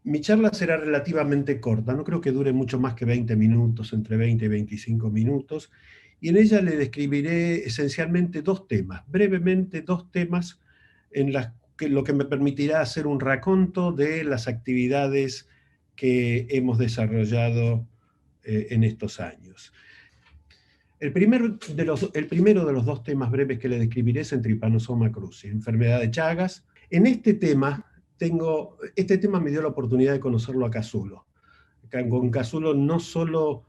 Mi charla será relativamente corta, no creo que dure mucho más que 20 minutos, entre 20 y 25 minutos, y en ella le describiré esencialmente dos temas, brevemente dos temas en lo que me permitirá hacer un raconto de las actividades que hemos desarrollado en estos años. El primero de los dos temas breves que le describiré es en Trypanosoma cruzi, enfermedad de Chagas. En este tema me dio la oportunidad de conocerlo a Casulo. Con Casulo no solo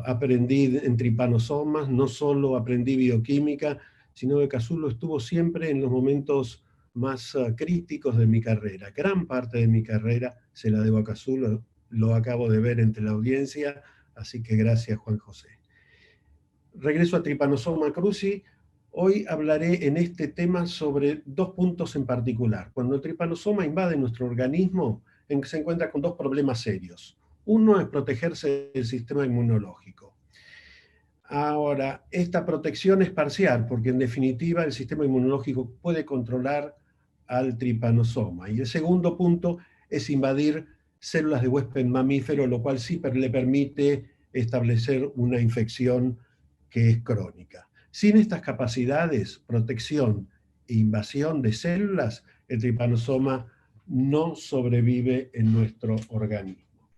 aprendí en tripanosomas, no solo aprendí bioquímica, sino que Casulo estuvo siempre en los momentos más críticos de mi carrera. Gran parte de mi carrera se la debo a Casulo, lo acabo de ver entre la audiencia, así que gracias, Juan José. Regreso a Trypanosoma cruzi. Hoy hablaré en este tema sobre dos puntos en particular. Cuando el tripanosoma invade nuestro organismo, se encuentra con dos problemas serios. Uno es protegerse del sistema inmunológico. Ahora, esta protección es parcial, porque en definitiva el sistema inmunológico puede controlar al tripanosoma. Y el segundo punto es invadir células de huésped mamífero, lo cual sí le permite establecer una infección que es crónica. Sin estas capacidades, protección e invasión de células, el tripanosoma no sobrevive en nuestro organismo.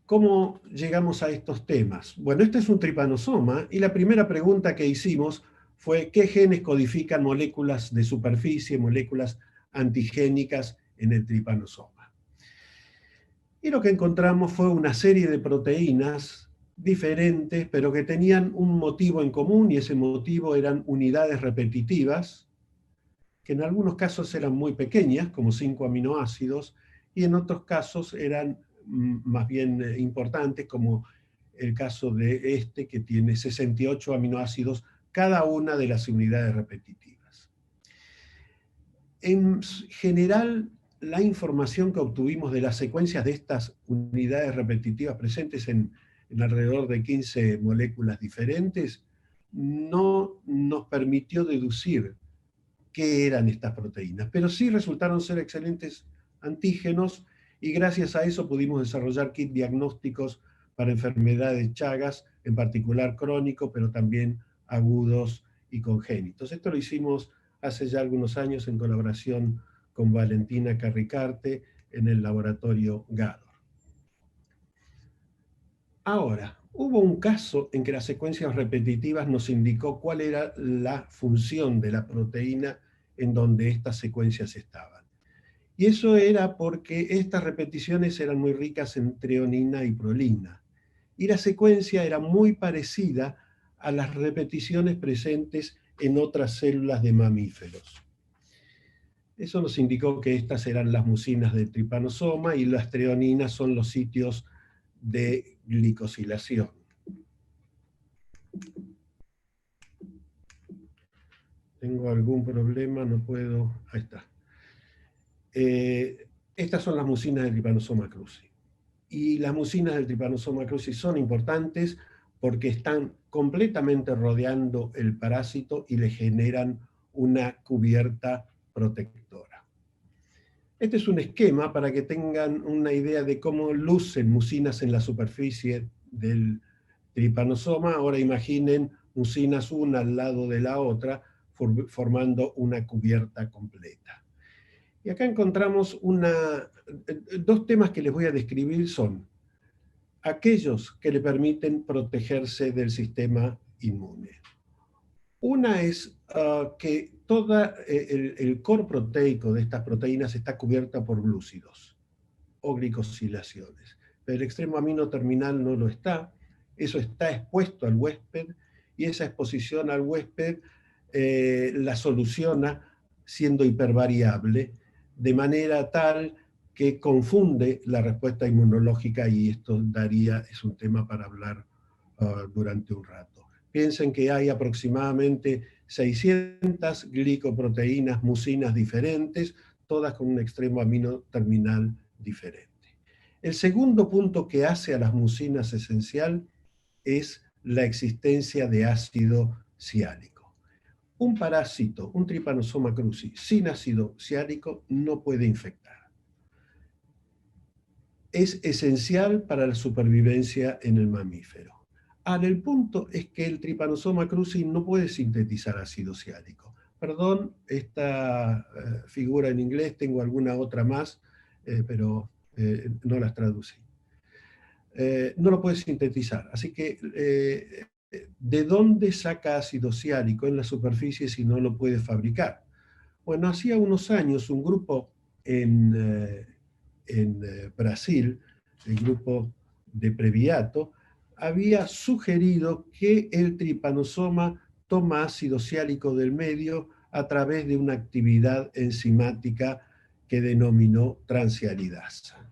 ¿Cómo llegamos a estos temas? Bueno, este es un tripanosoma y la primera pregunta que hicimos fue ¿qué genes codifican moléculas de superficie, moléculas antigénicas en el tripanosoma? Y lo que encontramos fue una serie de proteínas diferentes, pero que tenían un motivo en común, y ese motivo eran unidades repetitivas, que en algunos casos eran muy pequeñas, como 5 aminoácidos, y en otros casos eran más bien importantes, como el caso de este, que tiene 68 aminoácidos, cada una de las unidades repetitivas. En general, la información que obtuvimos de las secuencias de estas unidades repetitivas presentes en alrededor de 15 moléculas diferentes no nos permitió deducir qué eran estas proteínas, pero sí resultaron ser excelentes antígenos y gracias a eso pudimos desarrollar kits diagnósticos para enfermedades Chagas, en particular crónico, pero también agudos y congénitos. Esto lo hicimos hace ya algunos años en colaboración con Valentina Carricarte en el laboratorio Gador. Ahora, hubo un caso en que las secuencias repetitivas nos indicó cuál era la función de la proteína en donde estas secuencias estaban. Y eso era porque estas repeticiones eran muy ricas en treonina y prolina. Y la secuencia era muy parecida a las repeticiones presentes en otras células de mamíferos. Eso nos indicó que estas eran las mucinas del tripanosoma y las treoninas son los sitios de glicosilación. Tengo algún problema, no puedo... Ahí está. Estas son las mucinas del Trypanosoma cruzi. Y las mucinas del Trypanosoma cruzi son importantes porque están completamente rodeando el parásito y le generan una cubierta protectora. Este es un esquema para que tengan una idea de cómo lucen mucinas en la superficie del Trypanosoma. Ahora imaginen mucinas una al lado de la otra, formando una cubierta completa. Y acá encontramos dos temas que les voy a describir son aquellos que le permiten protegerse del sistema inmune. Una es que todo el core proteico de estas proteínas está cubierta por glúcidos o glicosilaciones, pero el extremo amino terminal no lo está. Eso está expuesto al huésped y esa exposición al huésped la soluciona siendo hipervariable, de manera tal que confunde la respuesta inmunológica, y esto es un tema para hablar durante un rato. Piensen que hay aproximadamente 600 glicoproteínas mucinas diferentes, todas con un extremo amino terminal diferente. El segundo punto que hace a las mucinas esencial es la existencia de ácido ciálico. un parásito, un Trypanosoma cruzi, sin ácido ciálico no puede infectar. Es esencial para la supervivencia en el mamífero. Ahora, el punto es que el Trypanosoma cruzi no puede sintetizar ácido ciálico. Perdón, esta figura en inglés, tengo alguna otra más, pero no las traducí. No lo puede sintetizar. Así que, ¿de dónde saca ácido ciálico en la superficie si no lo puede fabricar? Bueno, hacía unos años un grupo en Brasil, el grupo de Previato, había sugerido que el Trypanosoma toma ácido ciálico del medio a través de una actividad enzimática que denominó transialidasa.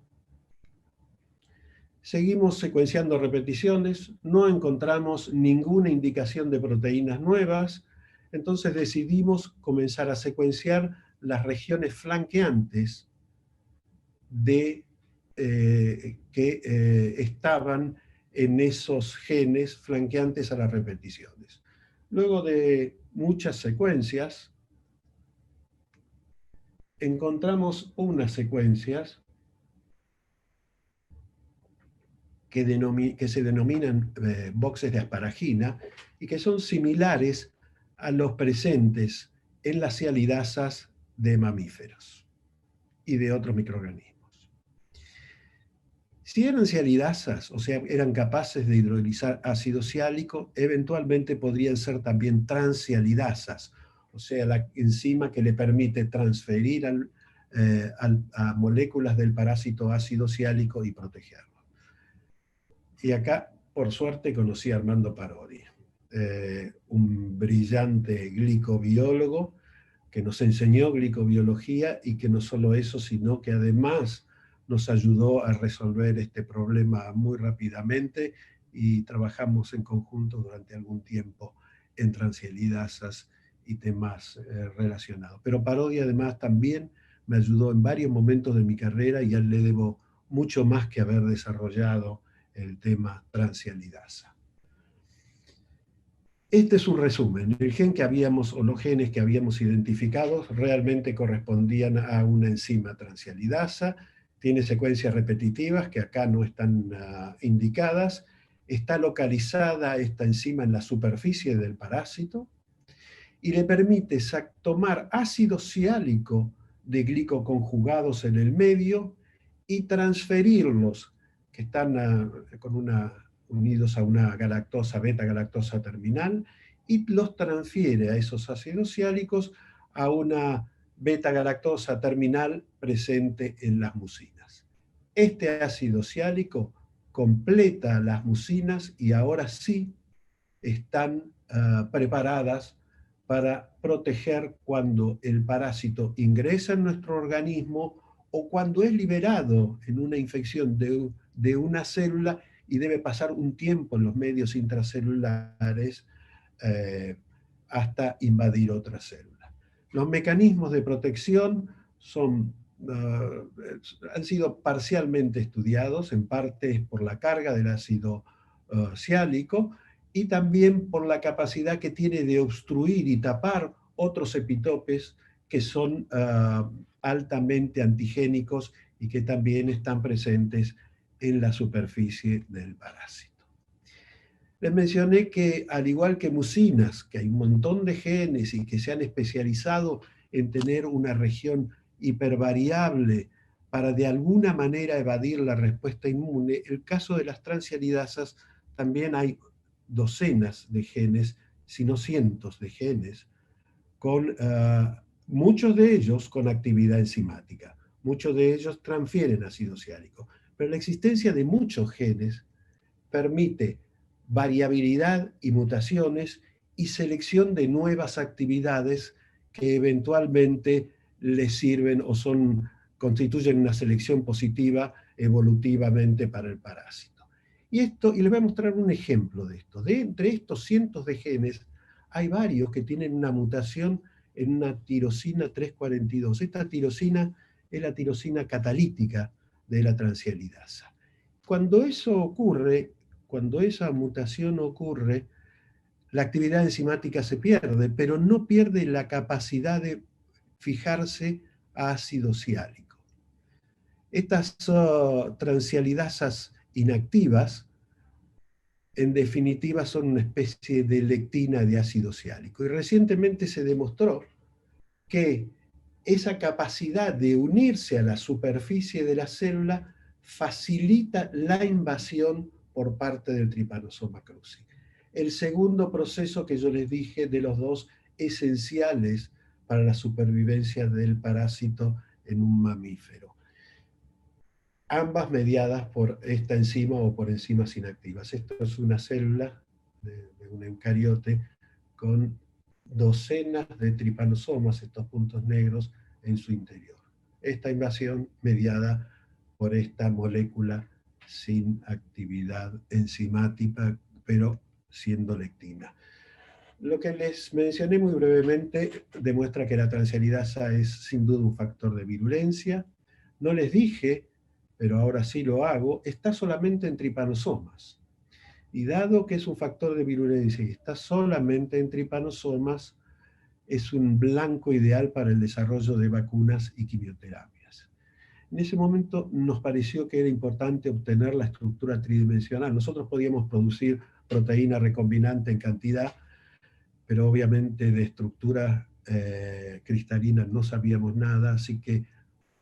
Seguimos secuenciando repeticiones, no encontramos ninguna indicación de proteínas nuevas, entonces decidimos comenzar a secuenciar las regiones flanqueantes que estaban en esos genes flanqueantes a las repeticiones. Luego de muchas secuencias, encontramos unas secuencias que se denominan boxes de asparagina y que son similares a los presentes en las cialidasas de mamíferos y de otros microorganismos. Si eran cialidasas, o sea, eran capaces de hidrolizar ácido ciálico, eventualmente podrían ser también transcialidasas, o sea, la enzima que le permite transferir a moléculas del parásito ácido ciálico y protegerlo. Y acá, por suerte, conocí a Armando Parodi, un brillante glicobiólogo que nos enseñó glicobiología y que no solo eso, sino que además nos ayudó a resolver este problema muy rápidamente y trabajamos en conjunto durante algún tiempo en transialidasas y temas relacionados. Pero Parodi además también me ayudó en varios momentos de mi carrera y a él le debo mucho más que haber desarrollado el tema transialidasa. Este es un resumen. El gen que habíamos, o los genes que habíamos identificado, realmente correspondían a una enzima transialidasa. Tiene secuencias repetitivas que acá no están indicadas. Está localizada esta enzima en la superficie del parásito y le permite tomar ácido ciálico de glicoconjugados en el medio y transferirlos, que están unidos a una galactosa, beta-galactosa terminal, y los transfiere a esos ácidos ciálicos a una beta-galactosa terminal presente en las mucinas. Este ácido ciálico completa las mucinas y ahora sí están preparadas para proteger cuando el parásito ingresa en nuestro organismo o cuando es liberado en una infección de una célula y debe pasar un tiempo en los medios intracelulares hasta invadir otra célula. Los mecanismos de protección han sido parcialmente estudiados, en parte por la carga del ácido ciálico, y también por la capacidad que tiene de obstruir y tapar otros epitopes que son altamente antigénicos y que también están presentes en la superficie del parásito. Les mencioné que, al igual que mucinas, que hay un montón de genes y que se han especializado en tener una región hipervariable para de alguna manera evadir la respuesta inmune, el caso de las transialidasas también hay docenas de genes, si no cientos de genes, con muchos de ellos con actividad enzimática. Muchos de ellos transfieren ácido ciálico. Pero la existencia de muchos genes permite variabilidad y mutaciones y selección de nuevas actividades que eventualmente les sirven o constituyen una selección positiva evolutivamente para el parásito. Y les voy a mostrar un ejemplo de esto. Entre estos cientos de genes, hay varios que tienen una mutación en una tirosina 342. Esta tirosina es la tirosina catalítica de la transialidasa. Cuando eso ocurre, cuando esa mutación ocurre, la actividad enzimática se pierde, pero no pierde la capacidad de fijarse a ácido siálico. Estas transialidasas inactivas, en definitiva, son una especie de lectina de ácido siálico. Y recientemente se demostró que esa capacidad de unirse a la superficie de la célula facilita la invasión por parte del Trypanosoma cruzi. El segundo proceso que yo les dije de los dos esenciales para la supervivencia del parásito en un mamífero. Ambas mediadas por esta enzima o por enzimas inactivas. Esto es una célula de un eucariote con docenas de tripanosomas, estos puntos negros, en su interior. Esta invasión mediada por esta molécula sin actividad enzimática, pero siendo lectina. Lo que les mencioné muy brevemente demuestra que la transialidasa es sin duda un factor de virulencia. No les dije, pero ahora sí lo hago, está solamente en tripanosomas. Y dado que es un factor de virulencia y está solamente en tripanosomas, es un blanco ideal para el desarrollo de vacunas y quimioterapias. En ese momento nos pareció que era importante obtener la estructura tridimensional. Nosotros podíamos producir proteína recombinante en cantidad, pero obviamente de estructura cristalina no sabíamos nada, así que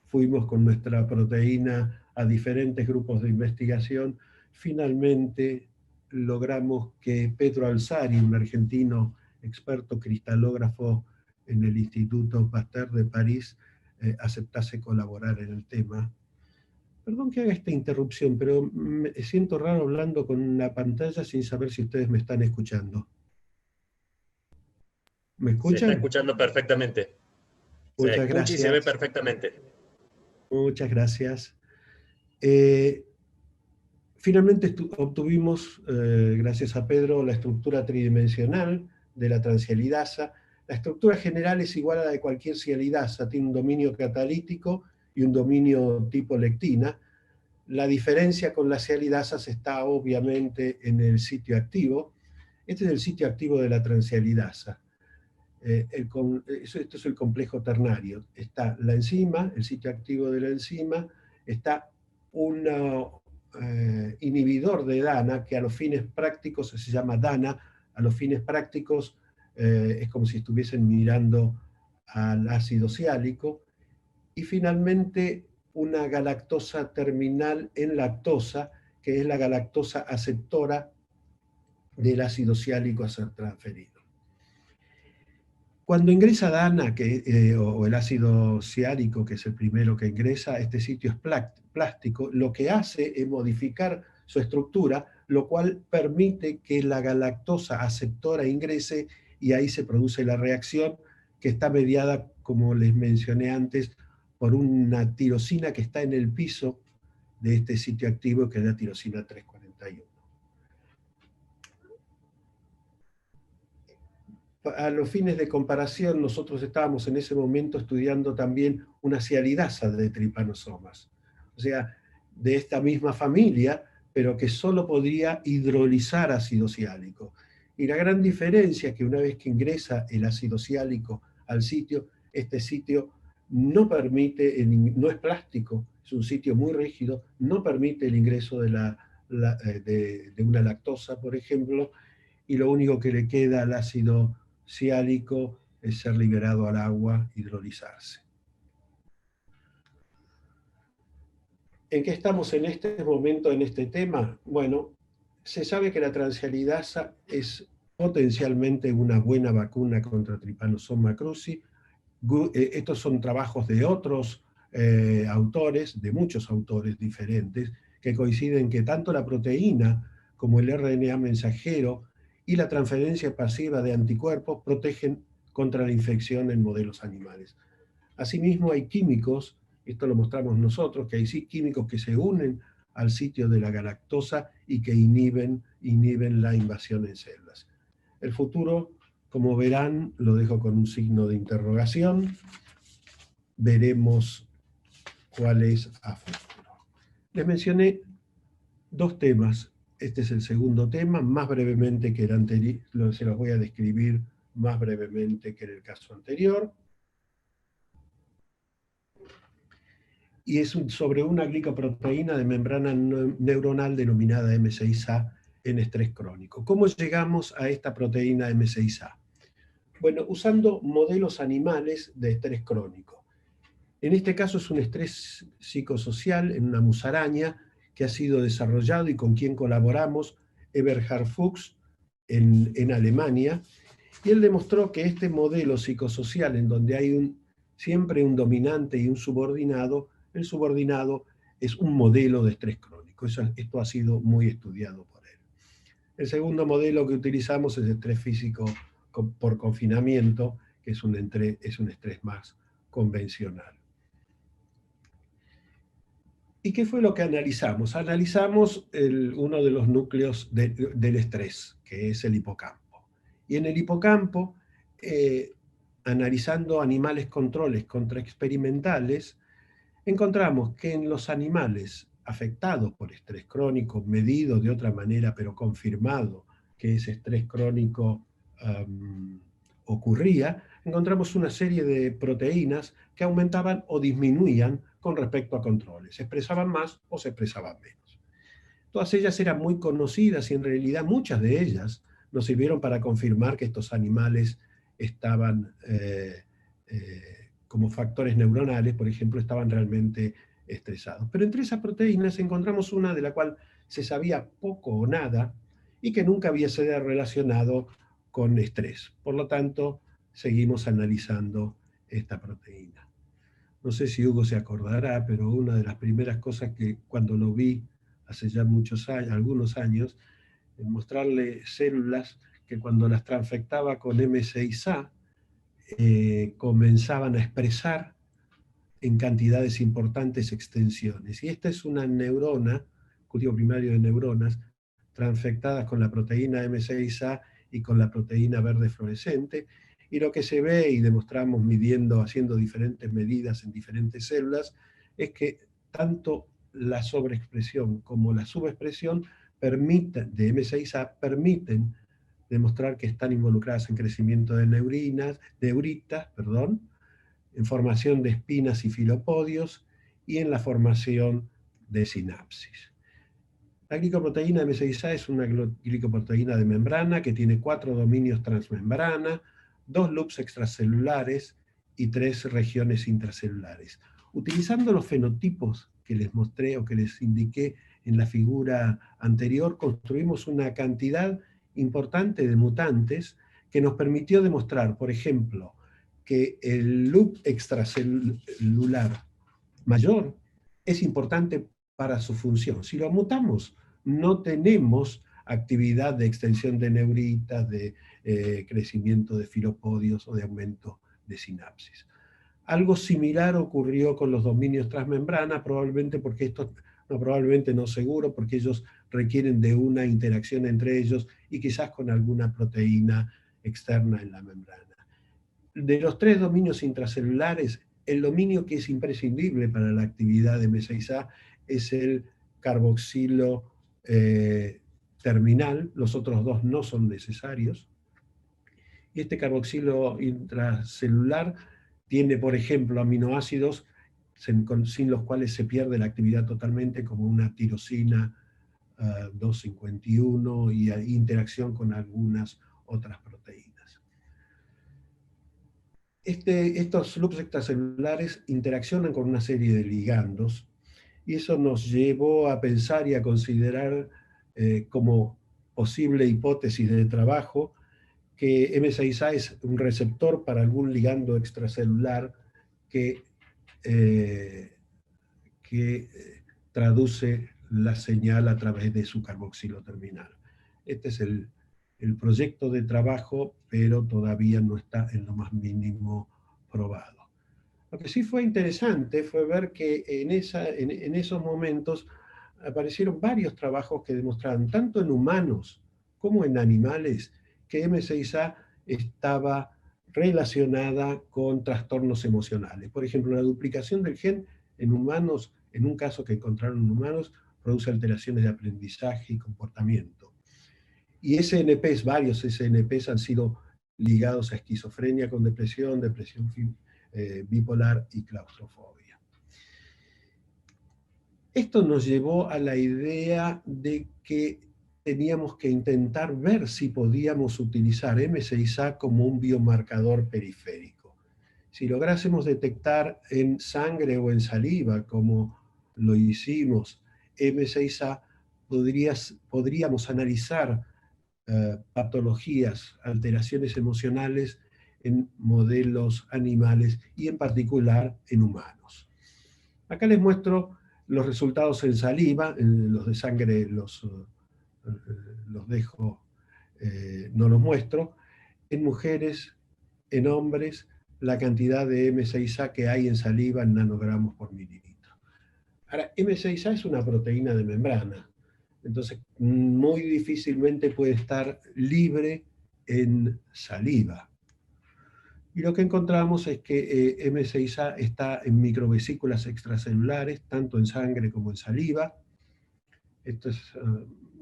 fuimos con nuestra proteína a diferentes grupos de investigación. Finalmente logramos que Pedro Alzari, un argentino experto cristalógrafo en el Instituto Pasteur de París, aceptase colaborar en el tema. Perdón que haga esta interrupción, pero me siento raro hablando con una pantalla sin saber si ustedes me están escuchando. ¿Me escuchan? Se está escuchando perfectamente. Muchas se escucha gracias. Y se ve perfectamente. Muchas gracias. Finalmente obtuvimos, gracias a Pedro, la estructura tridimensional de la transialidasa. La estructura general es igual a la de cualquier sialidasa, tiene un dominio catalítico y un dominio tipo lectina. La diferencia con las sialidasas está obviamente en el sitio activo. Este es el sitio activo de la transialidasa. Esto es el complejo ternario. Está la enzima, el sitio activo de la enzima, está un inhibidor de DANA, que a los fines prácticos se llama DANA, a los fines prácticos es como si estuviesen mirando al ácido siálico, y finalmente una galactosa terminal en lactosa, que es la galactosa aceptora del ácido siálico a ser transferido. Cuando ingresa DANA, o el ácido siálico, que es el primero que ingresa, este sitio es plástico, lo que hace es modificar su estructura, lo cual permite que la galactosa aceptora ingrese y ahí se produce la reacción que está mediada, como les mencioné antes, por una tirosina que está en el piso de este sitio activo, que es la tirosina 341. A los fines de comparación, nosotros estábamos en ese momento estudiando también una sialidasa de tripanosomas, o sea, de esta misma familia, pero que solo podría hidrolizar ácido siálico. Y la gran diferencia es que una vez que ingresa el ácido siálico al sitio, este sitio no permite, no es plástico, es un sitio muy rígido, no permite el ingreso de una lactosa, por ejemplo, y lo único que le queda al ácido siálico es ser liberado al agua, hidrolizarse. ¿En qué estamos en este momento en este tema? Bueno, se sabe que la transialidasa es potencialmente una buena vacuna contra Trypanosoma cruzi. Estos son trabajos de otros autores, de muchos autores diferentes, que coinciden que tanto la proteína como el RNA mensajero y la transferencia pasiva de anticuerpos protegen contra la infección en modelos animales. Asimismo, hay químicos, esto lo mostramos nosotros, que hay sí químicos que se unen al sitio de la galactosa y que inhiben la invasión en células. El futuro, como verán, lo dejo con un signo de interrogación. Veremos cuál es a futuro. Les mencioné dos temas. Este es el segundo tema, más brevemente que el anterior, se los voy a describir más brevemente que en el caso anterior. Y es sobre una glicoproteína de membrana neuronal denominada M6A en estrés crónico. ¿Cómo llegamos a esta proteína M6A? Bueno, usando modelos animales de estrés crónico. En este caso es un estrés psicosocial en una musaraña que ha sido desarrollado y con quien colaboramos Eberhard Fuchs en Alemania, y él demostró que este modelo psicosocial en donde hay siempre un dominante y un subordinado, el subordinado es un modelo de estrés crónico. Esto ha sido muy estudiado por él. El segundo modelo que utilizamos es estrés físico por confinamiento, que es un estrés más convencional. ¿Y qué fue lo que analizamos? Analizamos uno de los núcleos del estrés, que es el hipocampo. Y en el hipocampo, analizando animales controles contraexperimentales, encontramos que en los animales afectados por estrés crónico, medido de otra manera, pero confirmado que ese estrés crónico ocurría, encontramos una serie de proteínas que aumentaban o disminuían con respecto a controles. Se expresaban más o se expresaban menos. Todas ellas eran muy conocidas y en realidad muchas de ellas nos sirvieron para confirmar que estos animales estaban como factores neuronales, por ejemplo, estaban realmente estresados. Pero entre esas proteínas encontramos una de la cual se sabía poco o nada y que nunca había sido relacionado con estrés. Por lo tanto, seguimos analizando esta proteína. No sé si Hugo se acordará, pero una de las primeras cosas que cuando lo vi hace ya muchos años, algunos años, en mostrarle células que cuando las transfectaba con M6A comenzaban a expresar en cantidades importantes extensiones. Y esta es una neurona, cultivo primario de neuronas, transfectadas con la proteína M6A y con la proteína verde fluorescente, y lo que se ve, y demostramos midiendo, haciendo diferentes medidas en diferentes células, es que tanto la sobreexpresión como la subexpresión de M6A permiten demostrar que están involucradas en crecimiento de neuritas, en formación de espinas y filopodios y en la formación de sinapsis. La glicoproteína M6A es una glicoproteína de membrana que tiene 4 dominios transmembrana, 2 loops extracelulares y 3 regiones intracelulares. Utilizando los fenotipos que les mostré o que les indiqué en la figura anterior, construimos una cantidad importante de mutantes que nos permitió demostrar, por ejemplo, que el loop extracelular mayor es importante para su función. Si lo mutamos, no tenemos actividad de extensión de neuritas, de crecimiento de filopodios o de aumento de sinapsis. Algo similar ocurrió con los dominios transmembrana, probablemente porque estos, no probablemente no seguro, porque ellos requieren de una interacción entre ellos y quizás con alguna proteína externa en la membrana. De los 3 dominios intracelulares, el dominio que es imprescindible para la actividad de M6A es el carboxilo terminal, los otros 2 no son necesarios. Y este carboxilo intracelular tiene, por ejemplo, aminoácidos sin los cuales se pierde la actividad totalmente, como una tirosina 251 y interacción con algunas otras proteínas. Estos loops extracelulares interaccionan con una serie de ligandos y eso nos llevó a pensar y a considerar como posible hipótesis de trabajo que M6A es un receptor para algún ligando extracelular que traduce la señal a través de su carboxilo terminal. Este es el proyecto de trabajo, pero todavía no está en lo más mínimo probado. Lo que sí fue interesante fue ver que en esos momentos aparecieron varios trabajos que demostraban, tanto en humanos como en animales, que M6A estaba relacionada con trastornos emocionales. Por ejemplo, la duplicación del gen en humanos, en un caso que encontraron en humanos, produce alteraciones de aprendizaje y comportamiento. Y SNPs, varios SNPs han sido ligados a esquizofrenia con depresión, depresión bipolar y claustrofobia. Esto nos llevó a la idea de que teníamos que intentar ver si podíamos utilizar M6A como un biomarcador periférico. Si lográsemos detectar en sangre o en saliva, como lo hicimos, M6A, podríamos analizar patologías, alteraciones emocionales en modelos animales y en particular en humanos. Acá les muestro los resultados en saliva, los de sangre los dejo, no los muestro. En mujeres, en hombres, la cantidad de M6A que hay en saliva en nanogramos por mililitro. Ahora, M6A es una proteína de membrana, entonces muy difícilmente puede estar libre en saliva. Y lo que encontramos es que M6A está en microvesículas extracelulares, tanto en sangre como en saliva. Esto es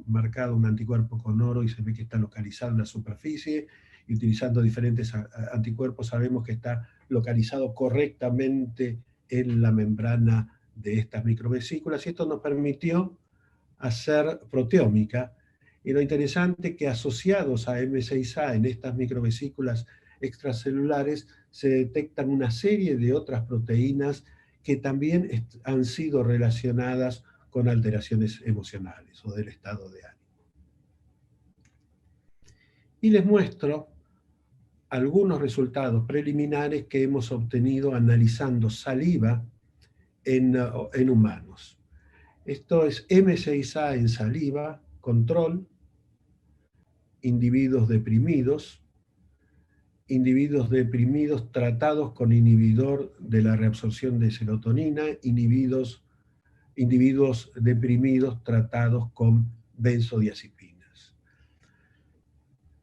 marcado un anticuerpo con oro y se ve que está localizado en la superficie, y utilizando diferentes anticuerpos sabemos que está localizado correctamente en la membrana de estas microvesículas, y esto nos permitió hacer proteómica. Y lo interesante es que asociados a M6A en estas microvesículas extracelulares se detectan una serie de otras proteínas que también han sido relacionadas con alteraciones emocionales o del estado de ánimo. Y les muestro algunos resultados preliminares que hemos obtenido analizando saliva en humanos. Esto es M6A en saliva, control, individuos deprimidos tratados con inhibidor de la reabsorción de serotonina, individuos deprimidos tratados con benzodiazepinas.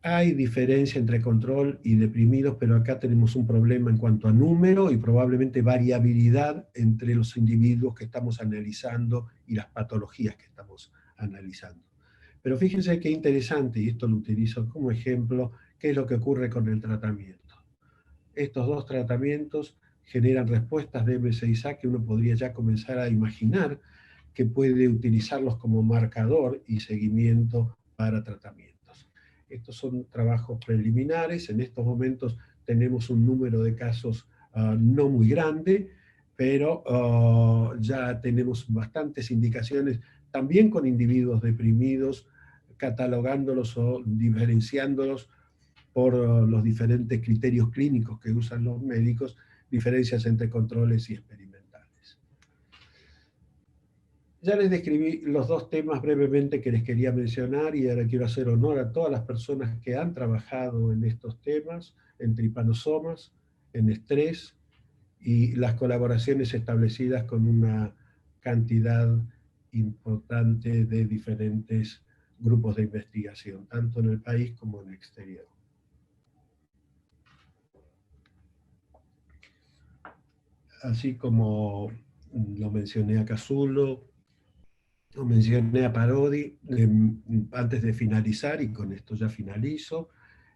Hay diferencia entre control y deprimidos, pero acá tenemos un problema en cuanto a número y probablemente variabilidad entre los individuos que estamos analizando y las patologías que estamos analizando. Pero fíjense qué interesante, y esto lo utilizo como ejemplo, qué es lo que ocurre con el tratamiento. Estos dos tratamientos generan respuestas de M6A que uno podría ya comenzar a imaginar que puede utilizarlos como marcador y seguimiento para tratamientos. Estos son trabajos preliminares. En estos momentos tenemos un número de casos no muy grande, pero ya tenemos bastantes indicaciones, también con individuos deprimidos, catalogándolos o diferenciándolos por los diferentes criterios clínicos que usan los médicos, diferencias entre controles y experimentales. Ya les describí los dos temas brevemente que les quería mencionar, y ahora quiero hacer honor a todas las personas que han trabajado en estos temas, en tripanosomas, en estrés, y las colaboraciones establecidas con una cantidad importante de diferentes grupos de investigación, tanto en el país como en el exterior. Así como lo mencioné a Casulo, lo mencioné a Parodi, antes de finalizar, y con esto ya finalizo,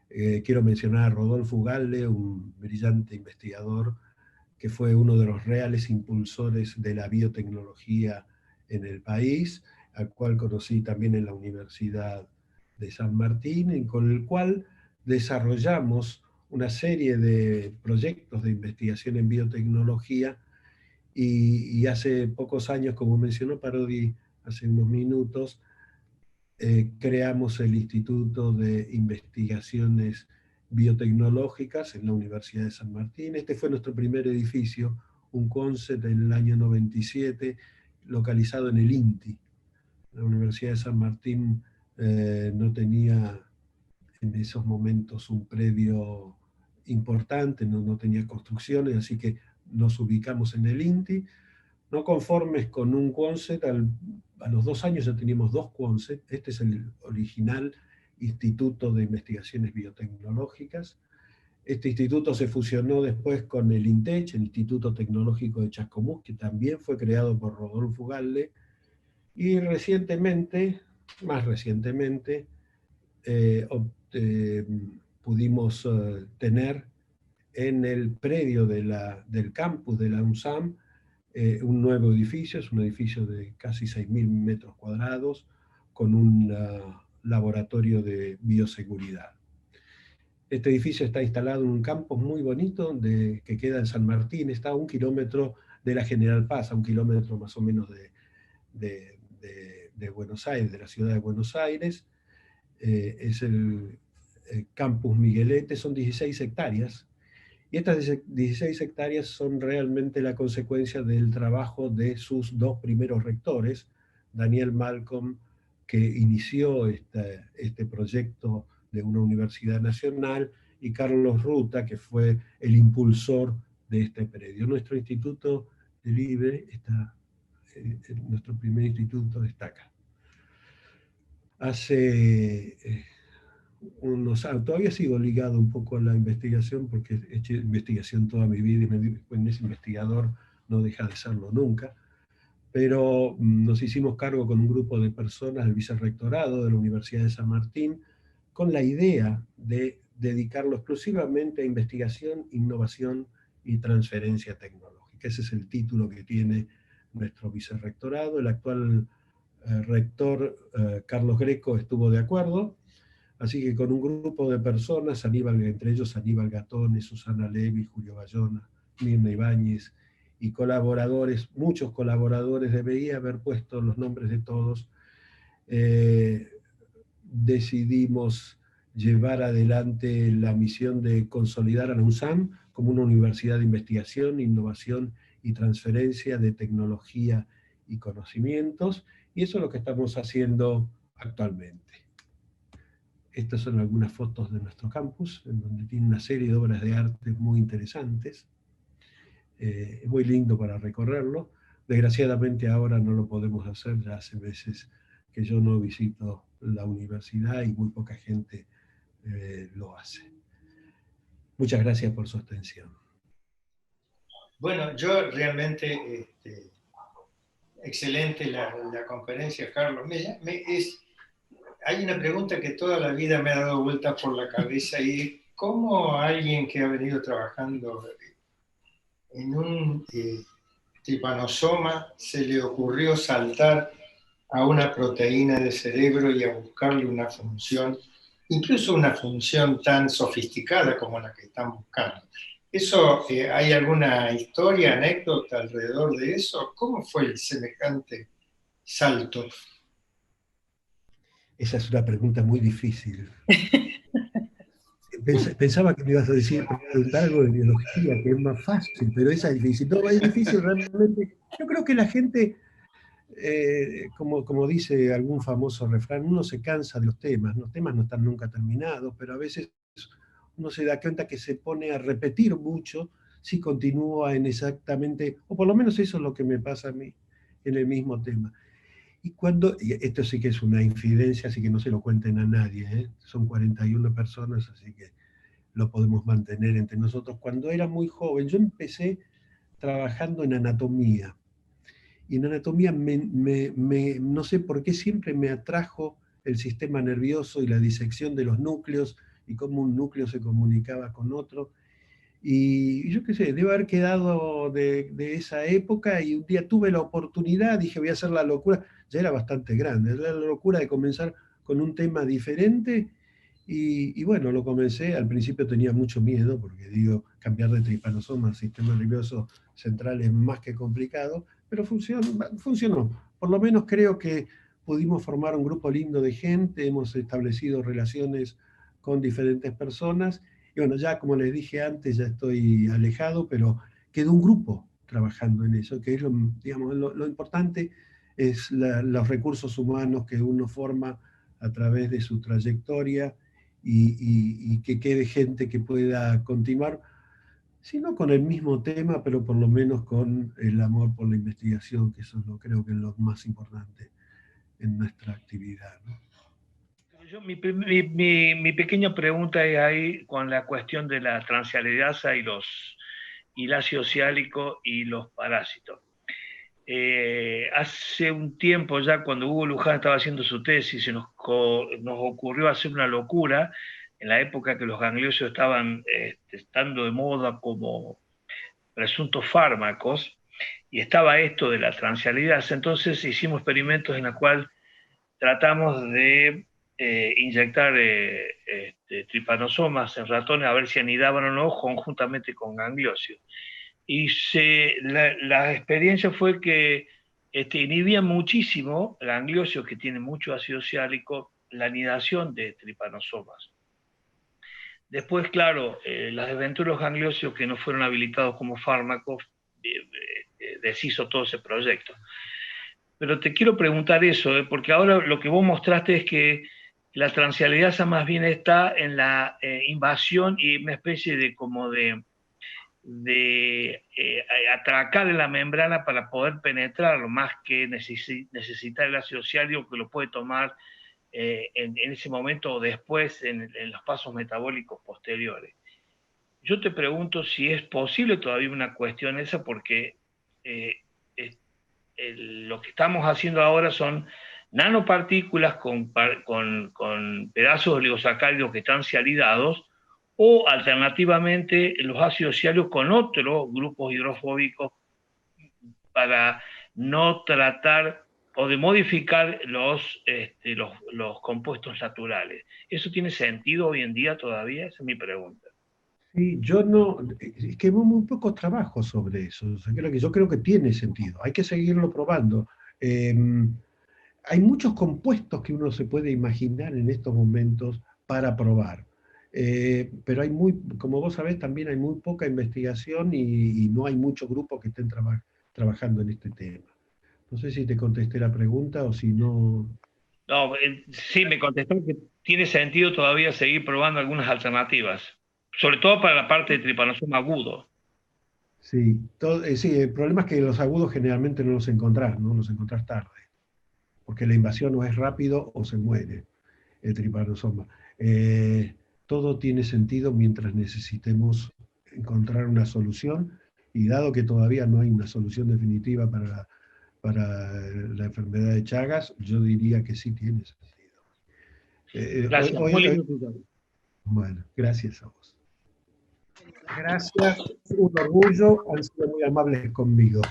quiero mencionar a Rodolfo Ugalde, un brillante investigador que fue uno de los reales impulsores de la biotecnología en el país, al cual conocí también en la Universidad de San Martín, y con el cual desarrollamos una serie de proyectos de investigación en biotecnología, y hace pocos años, como mencionó Parodi hace unos minutos, creamos el Instituto de Investigaciones Biotecnológicas en la Universidad de San Martín. Este fue nuestro primer edificio, un concept en el año 97, localizado en el INTI. La Universidad de San Martín no tenía en esos momentos un predio importante, no tenía construcciones, así que nos ubicamos en el INTI. No conformes con un concept, a los 2 años ya teníamos 2 concepts. Este es el original Instituto de Investigaciones Biotecnológicas. Este instituto se fusionó después con el INTECH, el Instituto Tecnológico de Chascomús, que también fue creado por Rodolfo Ugalde, Y recientemente, más recientemente, eh, eh, pudimos tener en el predio del campus de la UNSAM un nuevo edificio, es un edificio de casi 6.000 metros cuadrados, con un laboratorio de bioseguridad. Este edificio está instalado en un campus muy bonito que queda en San Martín, está a 1 kilómetro de la General Paz, a 1 kilómetro más o menos de Buenos Aires, de la ciudad de Buenos Aires. Es el campus Miguelete, son 16 hectáreas. Y estas 16 hectáreas son realmente la consecuencia del trabajo de sus dos primeros rectores, Daniel Malcolm, que inició este proyecto de una universidad nacional, y Carlos Ruta, que fue el impulsor de este predio. Nuestro instituto del IBE está, nuestro primer instituto destaca. Hace unos años, todavía sigo ligado un poco a la investigación porque he hecho investigación toda mi vida y en ese investigador no deja de serlo nunca, pero nos hicimos cargo con un grupo de personas del vicerrectorado de la Universidad de San Martín con la idea de dedicarlo exclusivamente a investigación, innovación y transferencia tecnológica. Ese es el título que tiene nuestro vicerrectorado. El actual rector Carlos Greco estuvo de acuerdo, así que con un grupo de personas, entre ellos Aníbal Gatone, Susana Levi, Julio Bayona, Mirna Ibáñez, y colaboradores, muchos colaboradores, debería haber puesto los nombres de todos, decidimos llevar adelante la misión de consolidar a la UNSAM como una universidad de investigación, innovación y transferencia de tecnología y conocimientos, y eso es lo que estamos haciendo actualmente. Estas son algunas fotos de nuestro campus, en donde tiene una serie de obras de arte muy interesantes. Es muy lindo para recorrerlo. Desgraciadamente ahora no lo podemos hacer, ya hace meses que yo no visito la universidad y muy poca gente lo hace. Muchas gracias por su atención. Bueno, yo realmente, excelente la conferencia, Carlos. Hay una pregunta que toda la vida me ha dado vueltas por la cabeza, y ¿cómo alguien que ha venido trabajando en un tripanosoma se le ocurrió saltar a una proteína del cerebro y a buscarle una función, incluso una función tan sofisticada como la que están buscando? ¿Eso, hay alguna historia, anécdota alrededor de eso? ¿Cómo fue el semejante salto? Esa es una pregunta muy difícil. Pensaba que me ibas a decir, preguntar algo de biología, que es más fácil, pero esa es difícil. No, es difícil realmente. Yo creo que la gente, como dice algún famoso refrán, uno se cansa de los temas no están nunca terminados, pero a veces uno se da cuenta que se pone a repetir mucho si continúa en exactamente, o por lo menos eso es lo que me pasa a mí en el mismo tema. Y esto sí que es una infidencia, así que no se lo cuenten a nadie, ¿eh? Son 41 personas, así que lo podemos mantener entre nosotros. Cuando era muy joven, yo empecé trabajando en anatomía, y en anatomía no sé por qué siempre me atrajo el sistema nervioso y la disección de los núcleos y cómo un núcleo se comunicaba con otro. Y yo qué sé, debo haber quedado de esa época, y un día tuve la oportunidad, dije voy a hacer la locura, ya era bastante grande, era la locura de comenzar con un tema diferente, y bueno, lo comencé. Al principio tenía mucho miedo, porque digo, cambiar de tripanosoma al sistema nervioso central es más que complicado, pero funcionó. Por lo menos creo que pudimos formar un grupo lindo de gente, hemos establecido relaciones con diferentes personas, y bueno, ya como les dije antes, ya estoy alejado, pero quedó un grupo trabajando en eso, que es digamos, lo importante es los recursos humanos que uno forma a través de su trayectoria, y que quede gente que pueda continuar, si no con el mismo tema, pero por lo menos con el amor por la investigación, que eso creo que es lo más importante en nuestra actividad, ¿no? Mi pequeña pregunta es ahí con la cuestión de la transialidasa y el ácido ciálico y los parásitos. hace un tiempo ya, cuando Hugo Luján estaba haciendo su tesis, nos ocurrió hacer una locura, en la época que los gangliosios estaban estando de moda como presuntos fármacos, y estaba esto de la transialidasa. Entonces hicimos experimentos en los cuales tratamos de inyectar tripanosomas en ratones a ver si anidaban o no conjuntamente con gangliosios. Y la experiencia fue que inhibía muchísimo gangliosios que tienen mucho ácido siálico, la anidación de tripanosomas. Después, claro, las desventuras de los gangliosios que no fueron habilitados como fármacos deshizo todo ese proyecto. Pero te quiero preguntar eso, porque ahora lo que vos mostraste es que la transialidasa más bien está en la invasión y una especie de como de atracar en la membrana para poder penetrarlo, más que necesitar el ácido siálico que lo puede tomar en ese momento o después en los pasos metabólicos posteriores. Yo te pregunto si es posible todavía una cuestión esa, porque lo que estamos haciendo ahora son nanopartículas con pedazos de oligosacáridos que están sialidados, o alternativamente los ácidos siálicos con otros grupos hidrofóbicos para no tratar o de modificar los compuestos naturales. ¿Eso tiene sentido hoy en día todavía? Esa es mi pregunta. Sí, yo no, es que muy poco trabajo sobre eso. O sea, yo creo que tiene sentido, hay que seguirlo probando. Hay muchos compuestos que uno se puede imaginar en estos momentos para probar. Pero hay como vos sabés, también hay muy poca investigación y no hay muchos grupos que estén trabajando en este tema. No sé si te contesté la pregunta o si no. No, sí, me contestó que tiene sentido todavía seguir probando algunas alternativas, sobre todo para la parte de tripanosoma agudo. Sí, sí, el problema es que los agudos generalmente no los encontrás, ¿no? Los encontrás tarde, porque la invasión o es rápido o se muere el tripanosoma. Todo tiene sentido mientras necesitemos encontrar una solución, y dado que todavía no hay una solución definitiva para la enfermedad de Chagas, yo diría que sí tiene sentido. Gracias, muy lindo. Bueno, gracias a vos. Gracias, un orgullo, han sido muy amables conmigo.